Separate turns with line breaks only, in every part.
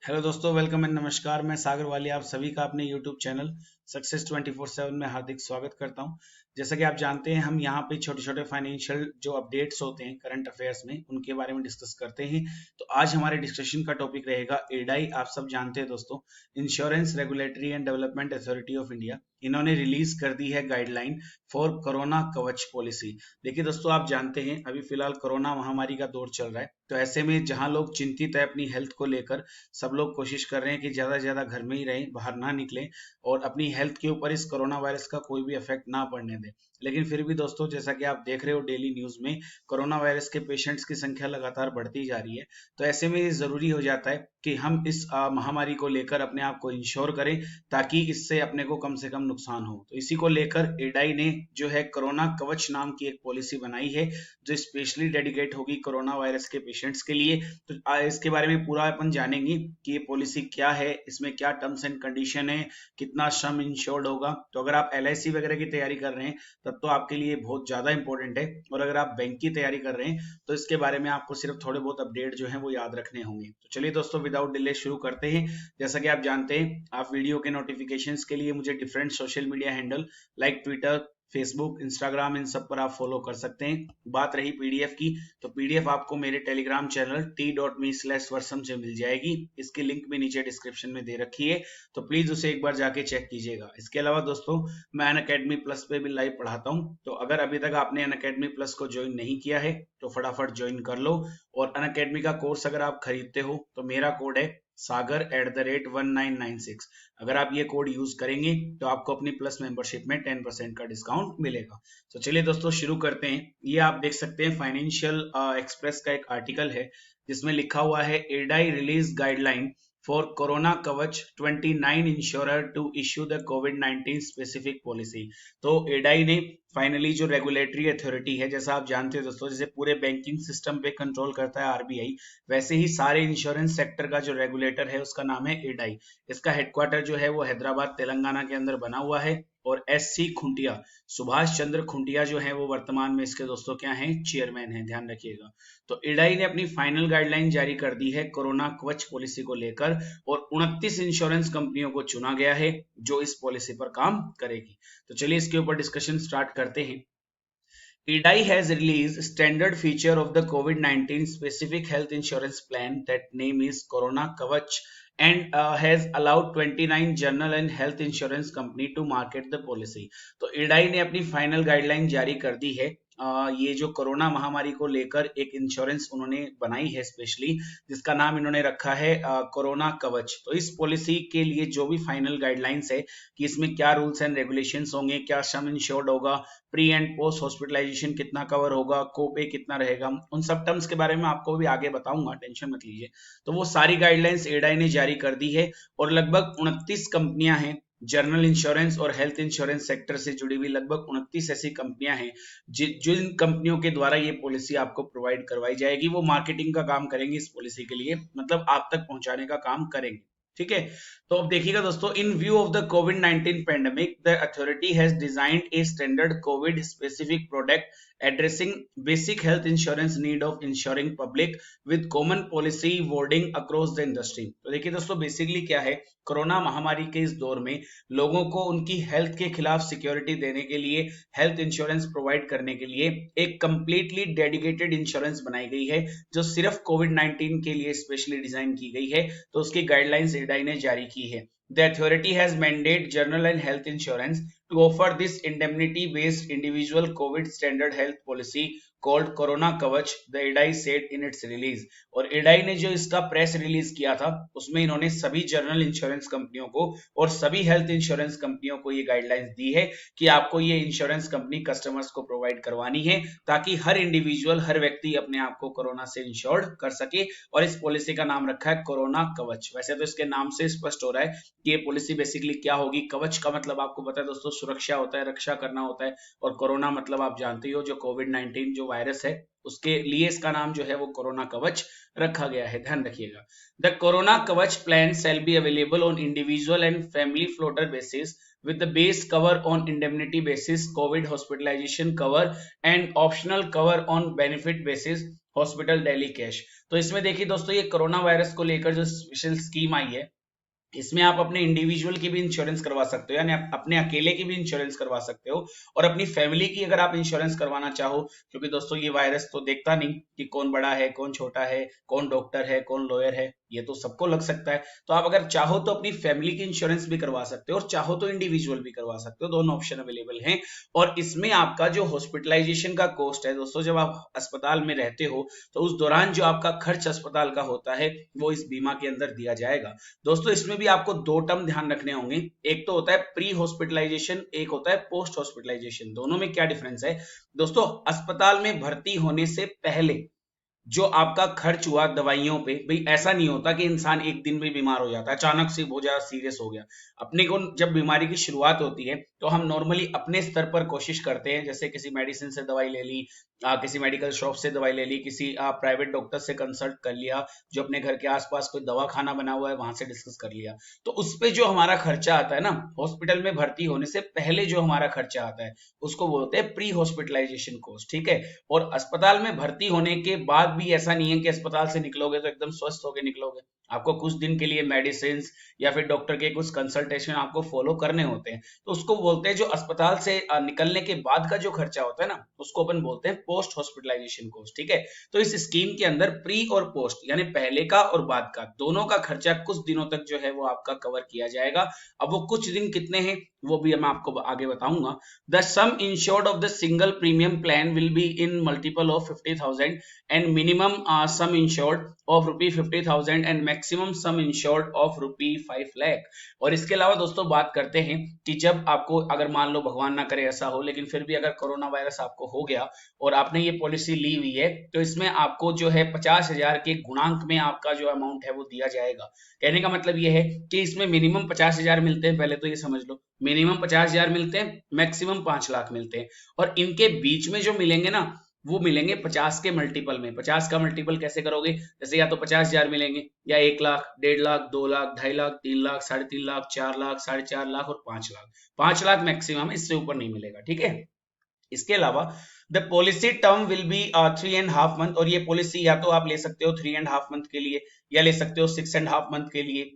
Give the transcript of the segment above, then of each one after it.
Hello दोस्तों, welcome and नमस्कार। मैं सागर वाली आप सभी का अपने यूट्यूब चैनल सक्सेस 24/7 में हार्दिक स्वागत करता हूं। जैसा कि आप जानते हैं, हम यहां पे छोटे छोटे फाइनेंशियल जो अपडेट्स होते हैं करंट अफेयर्स में, उनके बारे में डिस्कस करते हैं। तो आज हमारे डिस्कशन का टॉपिक रहेगा एडाई। आप सब जानते हैं दोस्तों, insurance regulatory and development authority of India. इन्होंने रिलीज कर दी है गाइडलाइन फॉर कोरोना कवच पॉलिसी। देखिए दोस्तों, आप जानते हैं अभी फिलहाल कोरोना महामारी का दौर चल रहा है। तो ऐसे में जहां लोग चिंतित है अपनी हेल्थ को लेकर, सब लोग कोशिश कर रहे हैं कि ज्यादा से ज्यादा घर में ही रहें, बाहर ना निकलें और अपनी हेल्थ के ऊपर इस कोरोना वायरस का कोई भी इफेक्ट ना पड़ने दें। लेकिन फिर भी दोस्तों, जैसा कि आप देख रहे हो डेली न्यूज में, कोरोना वायरस के पेशेंट्स की संख्या लगातार बढ़ती जा रही है। तो ऐसे में ये जरूरी हो जाता है कि हम इस महामारी को लेकर अपने आप को इंश्योर करें, ताकि इससे अपने को कम से कम नुकसान हो। तो इसी को लेकर एडाई ने जो है कोरोना कवच नाम की एक पॉलिसी बनाई है, जो स्पेशली डेडिकेट होगी कोरोना वायरस के पेशेंट्स के लिए। तो इसके बारे में पूरा अपन जानेंगे कि ये पॉलिसी क्या है, इसमें क्या टर्म्स एंड कंडीशन है, कितना सम इंश्योर्ड होगा। तो अगर आप एलआईसी वगैरह की तैयारी कर रहे हैं तब तो आपके लिए बहुत ज्यादा इंपॉर्टेंट है, और अगर आप बैंक की तैयारी कर रहे हैं तो इसके बारे में आपको सिर्फ थोड़े बहुत अपडेट जो है वो याद रखने होंगे। तो चलिए दोस्तों, विदाउट डिले शुरू करते हैं। जैसा कि आप जानते हैं, आप वीडियो के नोटिफिकेशंस के लिए मुझे different social media handle like Twitter, Facebook, Instagram, इन सब पर आप फॉलो कर सकते हैं। बात रही पीडीएफ की, तो पीडीएफ आपको मेरे टेलीग्राम चैनल t.me/varsam से मिल जाएगी। इसकी लिंक भी नीचे डिस्क्रिप्शन में दे रखी है, तो प्लीज उसे एक बार जाके चेक कीजिएगा। इसके अलावा दोस्तों, मैं अनअकैडमी प्लस पे भी लाइव पढ़ाता हूँ। तो अगर अभी तक आपने अनअकैडमी प्लस को ज्वाइन नहीं किया है तो फटाफट ज्वाइन कर लो। और अनअकैडमी का कोर्स अगर आप खरीदते हो तो मेरा कोड है sagar@1996। अगर आप ये कोड यूज करेंगे तो आपको अपनी प्लस मेंबरशिप में 10% का डिस्काउंट मिलेगा। तो चलिए दोस्तों, शुरू करते हैं। ये आप देख सकते हैं फाइनेंशियल एक्सप्रेस का एक आर्टिकल है, जिसमें लिखा हुआ है IRDAI release guideline for corona Kavach 29 insurer to issue the कोविड-19 स्पेसिफिक पॉलिसी। तो एडाई ने फाइनली जो रेगुलेटरी अथॉरिटी है, जैसा आप जानते हो दोस्तों, जैसे पूरे बैंकिंग सिस्टम पे कंट्रोल करता है आरबीआई, वैसे ही सारे इंश्योरेंस सेक्टर का जो रेगुलेटर है उसका नाम है एडाई। इसका हेडक्वार्टर जो है वो हैदराबाद तेलंगाना के अंदर बना हुआ है। और एससी खुंटिया, सुभाष चंद्र खुंटिया जो है वो वर्तमान में इसके दोस्तों क्या हैं, चेयरमैन हैं, ध्यान रखिएगा। तो इडाई ने अपनी फाइनल गाइडलाइन जारी कर दी है कोरोना कवच पॉलिसी को लेकर, और 29 इंश्योरेंस कंपनियों को चुना गया है जो इस पॉलिसी पर काम करेगी। तो चलिए इसके ऊपर डिस्कशन स्टार्ट करते हैं। IDAI has released standard feature of the COVID-19 specific health insurance plan. That name is Corona Kavach, and has allowed 29 general and health insurance company to market the policy. तो IDAI ने अपनी final guideline जारी कर दी है। ये जो corona महामारी को लेकर एक इंश्योरेंस उन्होंने बनाई है स्पेशली, जिसका नाम इन्होंने रखा है कोरोना कवच। तो इस पॉलिसी के लिए जो भी फाइनल गाइडलाइंस है कि इसमें क्या रूल्स एंड रेगुलेशंस होंगे, क्या सम इंश्योर्ड होगा, प्री एंड पोस्ट हॉस्पिटलाइजेशन कितना कवर होगा, कोपे कितना रहेगा, उन सब टर्म्स के बारे में आपको भी आगे बताऊंगा, टेंशन मत लीजिए। तो वो सारी गाइडलाइंस एडाई ने जारी कर दी है, और लगभग 29 कंपनियां हैं जनरल इंश्योरेंस और हेल्थ इंश्योरेंस सेक्टर से जुड़ी हुई। लगभग 29 ऐसी कंपनियां हैं जिन कंपनियों के द्वारा ये पॉलिसी आपको प्रोवाइड करवाई जाएगी। वो मार्केटिंग का काम करेंगे इस पॉलिसी के लिए, मतलब आप तक पहुंचाने का काम करेंगे। ठीक है, तो अब देखिएगा दोस्तों, इन view of the covid pandemic, the authority has designed a standard Covid specific product addressing basic health insurance need of insuring public with common policy wording across the industry। तो देखिए दोस्तों, बेसिकली क्या है, कोरोना महामारी के इस दौर में लोगों को उनकी हेल्थ के खिलाफ सिक्योरिटी देने के लिए, हेल्थ इंश्योरेंस प्रोवाइड करने के लिए एक कंप्लीटली डेडिकेटेड इंश्योरेंस बनाई गई है, जो सिर्फ कोविड-19 के लिए स्पेशली डिजाइन की गई है। तो उसकी गाइडलाइंस एडाई ने जारी की है। The authority has mandated general and health insurance to offer this indemnity-based individual COVID standard health policy called Corona Kavach, the IDAI said in its release। और IDAI ने जो इसका प्रेस रिलीज किया था, उसमें इन्होंने सभी जनरल इंश्योरेंस कंपनियों को और सभी हेल्थ इंश्योरेंस कंपनियों को ये गाइडलाइंस दी है कि आपको ये इंश्योरेंस कंपनी कस्टमर्स को प्रोवाइड करवानी है, ताकि हर इंडिविजुअल, हर व्यक्ति अपने आप को कोरोना से इंश्योर्ड कर सके। और इस पॉलिसी का नाम रखा है कोरोना कवच। वैसे तो इसके नाम से स्पष्ट हो रहा है कि ये पॉलिसी बेसिकली क्या होगी। कवच का मतलब आपको पता है दोस्तों, सुरक्षा होता है, रक्षा करना होता है। और कोरोना मतलब आप जानते ही हो, जो कोविड-19 जो वायरस है, उसके लिए इसका नाम जो है वो कोरोना कवच रखा गया है, ध्यान रखिएगा। The corona Kavach plan shall be available on individual and family floater basis with the base cover on indemnity basis COVID hospitalization cover and optional cover on benefit basis hospital daily cash. तो इसमें देखिए दोस्तों, ये corona virus को लेकर जो special scheme आई है, इसमें आप अपने इंडिविजुअल की भी इंश्योरेंस करवा सकते हो, यानी अपने अकेले की भी इंश्योरेंस करवा सकते हो, और अपनी फैमिली की अगर आप इंश्योरेंस करवाना चाहो, क्योंकि दोस्तों ये वायरस तो देखता नहीं कि कौन बड़ा है, कौन छोटा है, कौन डॉक्टर है, कौन लॉयर है, ये तो सबको लग सकता है। तो आप अगर चाहो तो अपनी फैमिली की इंश्योरेंस भी करवा सकते हो, और चाहो तो इंडिविजुअल भी करवा सकते हो, दोनों ऑप्शन अवेलेबल हैं। और इसमें आपका जो हॉस्पिटलाइजेशन का कॉस्ट है दोस्तों, जब आप अस्पताल में रहते हो तो उस दौरान जो आपका खर्च अस्पताल का होता है वो इस बीमा के अंदर दिया जाएगा। दोस्तों इसमें भी आपको दो टर्म ध्यान रखने होंगे, एक तो होता है प्री हॉस्पिटलाइजेशन, एक होता है पोस्ट हॉस्पिटलाइजेशन। दोनों में क्या डिफरेंस है दोस्तों? अस्पताल में भर्ती होने से पहले जो आपका खर्च हुआ दवाइयों पे, भाई ऐसा नहीं होता कि इंसान एक दिन में बीमार हो जाता है, अचानक से बहुत ज्यादा सीरियस हो गया। अपने को जब बीमारी की शुरुआत होती है तो हम नॉर्मली अपने स्तर पर कोशिश करते हैं, जैसे किसी मेडिसिन से दवाई ले ली, किसी मेडिकल शॉप से दवाई ले ली, किसी प्राइवेट डॉक्टर से कंसल्ट कर लिया, जो अपने घर के आसपास कोई दवा खाना बना हुआ है वहां से डिस्कस कर लिया। तो उस पे जो हमारा खर्चा आता है ना, हॉस्पिटल में भर्ती होने से पहले जो हमारा खर्चा आता है उसको बोलते हैं प्री हॉस्पिटलाइजेशन कॉस्ट, ठीक है। और अस्पताल में भर्ती होने के बाद भी ऐसा नहीं है कि अस्पताल से निकलोगे तो एकदम स्वस्थ होकर निकलोगे। आपको कुछ दिन के लिए मेडिसिन या फिर डॉक्टर के कुछ कंसल्टेशन आपको फॉलो करने होते हैं, तो उसको बोलते हैं, जो अस्पताल से निकलने के बाद का जो खर्चा होता है ना, उसको अपन बोलते हैं पोस्ट हॉस्पिटलाइजेशन कॉस्ट, ठीक है। तो इस स्कीम के अंदर प्री और पोस्ट यानी पहले का और बाद का दोनों का खर्चा कुछ दिनों तक जो है वो आपका कवर किया जाएगा। अब वो कुछ दिन कितने हैं वो भी मैं आपको आगे बताऊंगा। The some insured of the single premium plan will be in multiple of 50,000 and minimum some insured of ₹50,000 and maximum some insured of ₹5 lakh. और इसके अलावा दोस्तों बात करते हैं कि जब आपको, अगर मान लो भगवान ना करे ऐसा हो, लेकिन फिर भी अगर कोरोना वायरस आपको हो गया और आपने ये पॉलिसी ली हुई है, तो इसमें आपको जो है 50,000 के गुणांक में आपका जो अमाउंट है वो दिया जाएगा। कहने का मतलब ये है कि इसमें मिनिमम 50,000 मिलते हैं, पहले तो ये समझ लो, मिनिमम 50,000 मिलते हैं, मैक्सिमम 5 लाख मिलते हैं। और इनके बीच में जो मिलेंगे ना, वो मिलेंगे 50 के मल्टीपल में। 50 का मल्टीपल कैसे करोगे? जैसे या तो 50,000 मिलेंगे, या 1 लाख, 1.5 लाख, 2 लाख, 2.5 लाख, 3 लाख, 3.5 लाख, 4 लाख, 4.5 लाख और 5 लाख। 5 लाख मैक्सिमम, इससे ऊपर नहीं मिलेगा, ठीक है। इसके अलावा the policy term will be 3.5 month, और ये पॉलिसी या तो आप ले सकते हो 3.5 मंथ के लिए, या ले सकते हो 6.5 मंथ के लिए,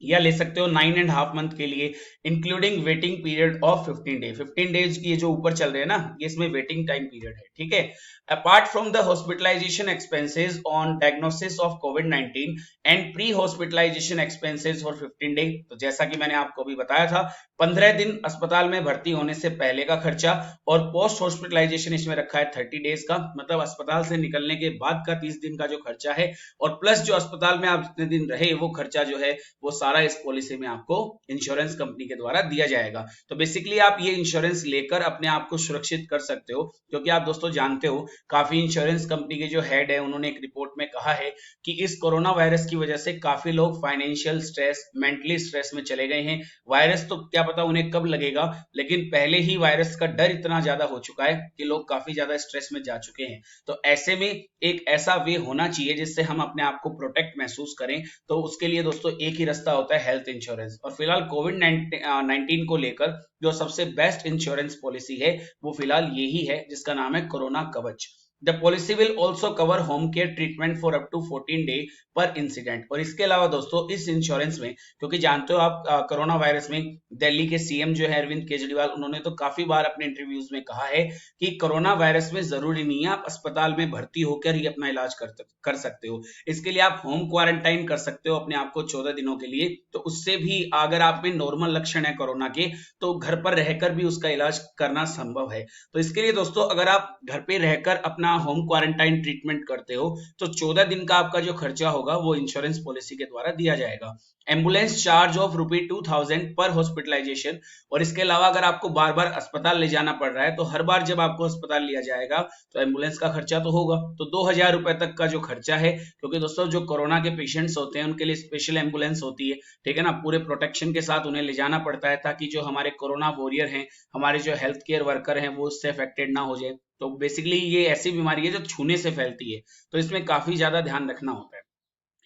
या ले सकते हो 9.5 मंथ के लिए, including waiting period of 15 day. 15 days की जो ऊपर चल रहे हैं ना, ये इसमें वेटिंग टाइम पीरियड है, ठीक है। Apart from the hospitalisation expenses on diagnosis of कोविड-19 and pre hospitalisation expenses for 15 day, तो जैसा कि मैंने आपको अभी बताया था, 15 दिन अस्पताल में भर्ती होने से पहले का खर्चा, और पोस्ट हॉस्पिटलाइजेशन इसमें रखा है 30 डेज का, मतलब अस्पताल से निकलने के बाद का 30 दिन का जो खर्चा है, और प्लस जो अस्पताल में आप जितने दिन रहे वो खर्चा जो है वो सारा इस पॉलिसी में आपको इंश्योरेंस कंपनी के द्वारा दिया जाएगा। तो बेसिकली आप ये इंश्योरेंस लेकर अपने आप को सुरक्षित कर सकते हो, क्योंकि आप दोस्तों जानते हो काफी इंश्योरेंस कंपनी के जो हेड है उन्होंने एक रिपोर्ट में कहा है कि इस कोरोना वायरस की वजह से काफी लोग फाइनेंशियल स्ट्रेस, मेंटली स्ट्रेस में चले गए हैं। वायरस तो क्या पता उन्हें कब लगेगा, लेकिन पहले ही वायरस का डर इतना ज्यादा हो चुका है कि लोग काफी ज्यादा स्ट्रेस में जा चुके हैं। तो ऐसे में एक ऐसा वे होना चाहिए जिससे हम अपने आप को प्रोटेक्ट महसूस करें। तो उसके लिए दोस्तों एक ही रास्ता होता है हेल्थ इंश्योरेंस, और फिलहाल कोविड-19 को लेकर जो सबसे बेस्ट इंश्योरेंस पॉलिसी है वो फिलहाल यही है, जिसका नाम है कोरोना कवच। The policy will also cover home care treatment for up to 14 day पर इंसिडेंट। और इसके अलावा दोस्तों इस इंश्योरेंस में, क्योंकि जानते हो आप कोरोना वायरस में दिल्ली के सीएम जो है अरविंद केजरीवाल, उन्होंने तो काफी बार अपने इंटरव्यूज में कहा है कि कोरोना वायरस में जरूरी नहीं है आप अस्पताल में भर्ती होकर ही अपना इलाज कर सकते हो। इसके लिए आप होम क्वारंटाइन कर सकते हो अपने आप को 14 दिनों के लिए। तो उससे भी अगर आप में नॉर्मल लक्षण है कोरोना के, तो घर पर रहकर भी उसका इलाज करना संभव है। तो इसके लिए दोस्तों अगर आप घर पे रहकर अपना होम क्वारंटाइन ट्रीटमेंट करते हो तो 14 दिन का आपका जो खर्चा होगा वो इंश्योरेंस पॉलिसी के द्वारा दिया जाएगा। एम्बुलेंस चार्ज ऑफ ₹2,000 पर हॉस्पिटलाइजेशन। और इसके अलावा अगर आपको बार बार अस्पताल ले जाना पड़ रहा है, तो हर बार जब आपको अस्पताल लिया जाएगा तो एम्बुलेंस का खर्चा तो होगा, तो 2,000 रुपए तक का जो खर्चा है, क्योंकि दोस्तों जो कोरोना के पेशेंट्स होते हैं उनके लिए स्पेशल एम्बुलेंस होती है, ठीक है ना, पूरे प्रोटेक्शन के साथ उन्हें ले जाना पड़ता है ताकि जो हमारे कोरोना वॉरियर हैं, हमारे जो हेल्थ केयर वर्कर हैं, वो उससे अफेक्टेड ना हो जाए। तो बेसिकली ये ऐसी बीमारी है जो छूने से फैलती है, तो इसमें काफी ज्यादा ध्यान रखना होता है।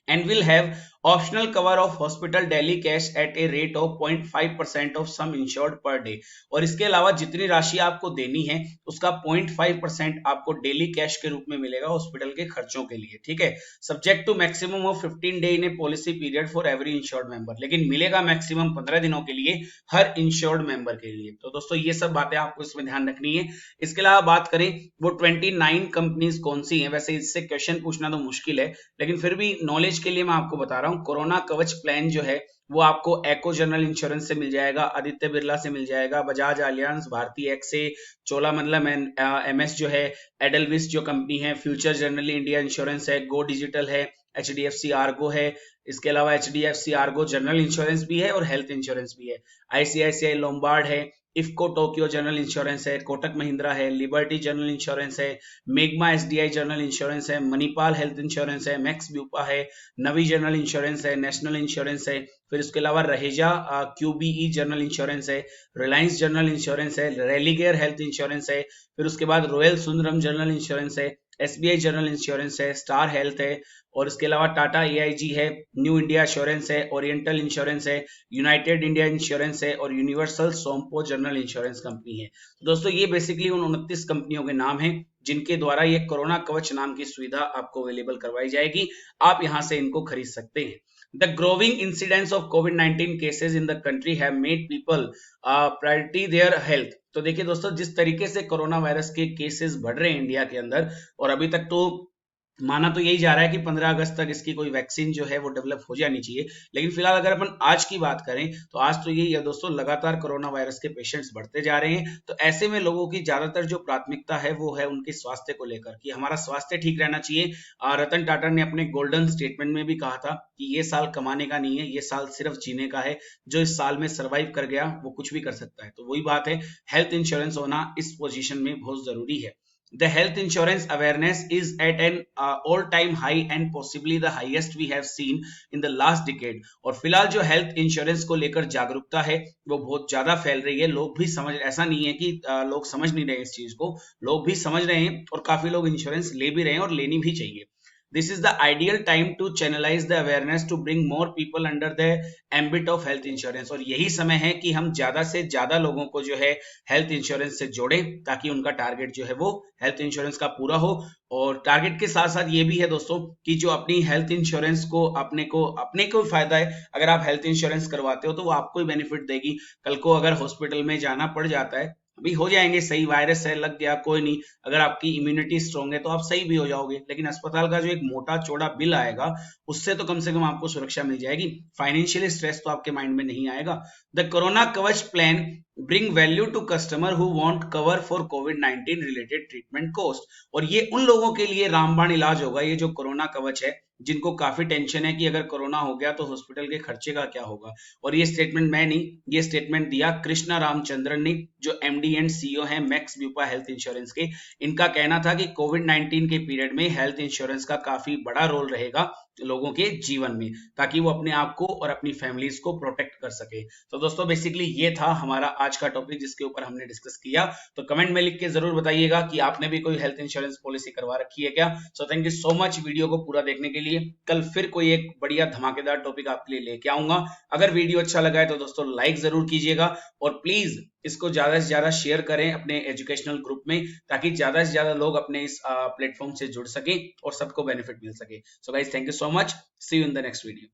and will have optional cover of hospital daily cash at a rate of 0.5% of sum insured per day। और इसके अलावा जितनी राशि आपको देनी है उसका 0.5% आपको डेली कैश के रूप में मिलेगा हॉस्पिटल के खर्चों के लिए, ठीक है। Subject to maximum of 15 day in a policy period for every insured member, लेकिन मिलेगा मैक्सिमम 15 दिनों के लिए हर इंश्योर्ड मेंबर के लिए। तो दोस्तों ये सब बातें आपको इसमें ध्यान रखनी है। इसके अलावा बात करें वो 29 कंपनीज कौन सी हैं, वैसे इससे क्वेश्चन पूछना तो मुश्किल है, लेकिन फिर भी नॉलेज के लिए मैं आपको बता रहा हूं। कोरोना कवच प्लान जो है वो आपको एको जनरल इंश्योरेंस से मिल जाएगा, आदित्य बिरला से मिल जाएगा, बजाज अलियांस, भारतीय एक्से, चोलामंडलम एमएस जो है, एडलविस जो कंपनी है, फ्यूचर जनरली इंडिया इंश्योरेंस है, गो डिजिटल है, एचडीएफसी आर्गो है। इसके अलावा एचडीएफसी आर्गो जनरल इंश्योरेंस भी है और हेल्थ इंश्योरेंस भी है। आईसीआईसीआई लोम्बार्ड है, इफ्को टोक्यो जनरल इंश्योरेंस है, कोटक महिंद्रा है, लिबर्टी जनरल इंश्योरेंस है, मेगमा एसडीआई जनरल इंश्योरेंस है, मणिपाल हेल्थ इंश्योरेंस है, मैक्स ब्यूपा है, नवी जनरल इंश्योरेंस है, नेशनल इंश्योरेंस है, फिर उसके अलावा रहेजा क्यूबीई जनरल इंश्योरेंस है, रिलायंस जनरल इंश्योरेंस है, रेलीगेयर हेल्थ इंश्योरेंस है, फिर उसके बाद रॉयल सुंदरम जनरल इंश्योरेंस है, एसबीआई जनरल इंश्योरेंस है, स्टार हेल्थ है, और इसके अलावा टाटा एआईजी है, न्यू इंडिया इंश्योरेंस है, ओरिएंटल इंश्योरेंस है, यूनाइटेड इंडिया इंश्योरेंस है, और यूनिवर्सल सोमपो जनरल इंश्योरेंस कंपनी है। तो दोस्तों ये बेसिकली उन 29 कंपनियों के नाम हैं जिनके द्वारा ये कोरोना कवच नाम की सुविधा आपको अवेलेबल करवाई जाएगी। आप यहां से इनको खरीद सकते हैं। The growing incidence of COVID-19 cases in the country have made people priority their health। तो देखिए दोस्तों, जिस तरीके से कोरोना वायरस के केसेस बढ़ रहे हैं इंडिया के अंदर, और अभी तक तो माना तो यही जा रहा है कि 15 अगस्त तक इसकी कोई वैक्सीन जो है वो डेवलप हो जानी चाहिए, लेकिन फिलहाल अगर अपन आज की बात करें तो आज तो यही है दोस्तों, लगातार कोरोना वायरस के पेशेंट्स बढ़ते जा रहे हैं। तो ऐसे में लोगों की ज्यादातर जो प्राथमिकता है वो है उनके स्वास्थ्य को लेकर, कि हमारा स्वास्थ्य ठीक रहना चाहिए। रतन टाटा ने अपने गोल्डन स्टेटमेंट में भी कहा था कि ये साल कमाने का नहीं है, ये साल सिर्फ जीने का है। जो इस साल में सर्वाइव कर गया वो कुछ भी कर सकता है। तो वही बात है, हेल्थ इंश्योरेंस होना इस पोजीशन में बहुत जरूरी है। The health insurance awareness is at an all-time high and possibly the highest we have seen in the last decade। और फिलहाल जो हेल्थ इंश्योरेंस को लेकर जागरूकता है वो बहुत ज्यादा फैल रही है। लोग भी समझ, ऐसा नहीं है कि लोग समझ नहीं रहे इस चीज को, लोग भी समझ रहे हैं और काफी लोग इंश्योरेंस ले भी रहे हैं और लेनी भी चाहिए। This is the ideal time to channelize the awareness to bring more people under the ambit of health insurance। और यही समय है कि हम ज्यादा से ज्यादा लोगों को जो है हेल्थ इंश्योरेंस से जोड़ें, ताकि उनका टारगेट जो है वो हेल्थ इंश्योरेंस का पूरा हो। और टारगेट के साथ साथ ये भी है दोस्तों कि जो अपनी हेल्थ इंश्योरेंस को अपने को फायदा है, अगर आप हेल्थ इंश्योरेंस करवाते हो तो वो आपको ही बेनिफिट देगी। कल को अगर हॉस्पिटल में जाना पड़ जाता है, अभी हो जाएंगे सही, वायरस है लग गया कोई नहीं, अगर आपकी इम्यूनिटी स्ट्रांग है तो आप सही भी हो जाओगे, लेकिन अस्पताल का जो एक मोटा चौड़ा बिल आएगा उससे तो कम से कम आपको सुरक्षा मिल जाएगी। फाइनेंशियली स्ट्रेस तो आपके माइंड में नहीं आएगा। The corona Kavach plan bring value to customer who want cover for कोविड-19 रिलेटेड ट्रीटमेंट कॉस्ट। और ये उन लोगों के लिए रामबाण इलाज होगा, ये जो कोरोना कवच है, जिनको काफी टेंशन है कि अगर कोरोना हो गया तो हॉस्पिटल के खर्चे का क्या होगा। और ये स्टेटमेंट मैं नहीं, ये स्टेटमेंट दिया कृष्णा रामचंद्रन ने, जो एमडी एंड सीईओ है मैक्स ब्यूपा हेल्थ इंश्योरेंस के। इनका कहना था कि कोविड-19 के पीरियड में हेल्थ इंश्योरेंस का काफी बड़ा रोल रहेगा लोगों के जीवन में, ताकि वो अपने आप को और अपनी फैमिलीज को प्रोटेक्ट कर सके। तो दोस्तों बेसिकली ये था हमारा आज का टॉपिक जिसके ऊपर हमने डिस्कस किया। तो कमेंट में लिख के जरूर बताइएगा कि आपने भी कोई हेल्थ इंश्योरेंस पॉलिसी करवा रखी है क्या। So thank you so much video को पूरा देखने के लिए। कल फिर कोई एक बढ़िया धमाकेदार टॉपिक आपके लिए लेके आऊंगा। अगर वीडियो अच्छा लगा है तो दोस्तों लाइक जरूर कीजिएगा, और प्लीज इसको ज्यादा से ज्यादा शेयर करें अपने एजुकेशनल ग्रुप में, ताकि ज्यादा से ज्यादा लोग अपने इस प्लेटफॉर्म से जुड़ सके और सबको बेनिफिट मिल सके। So guys, thank you so much, see you in the next video.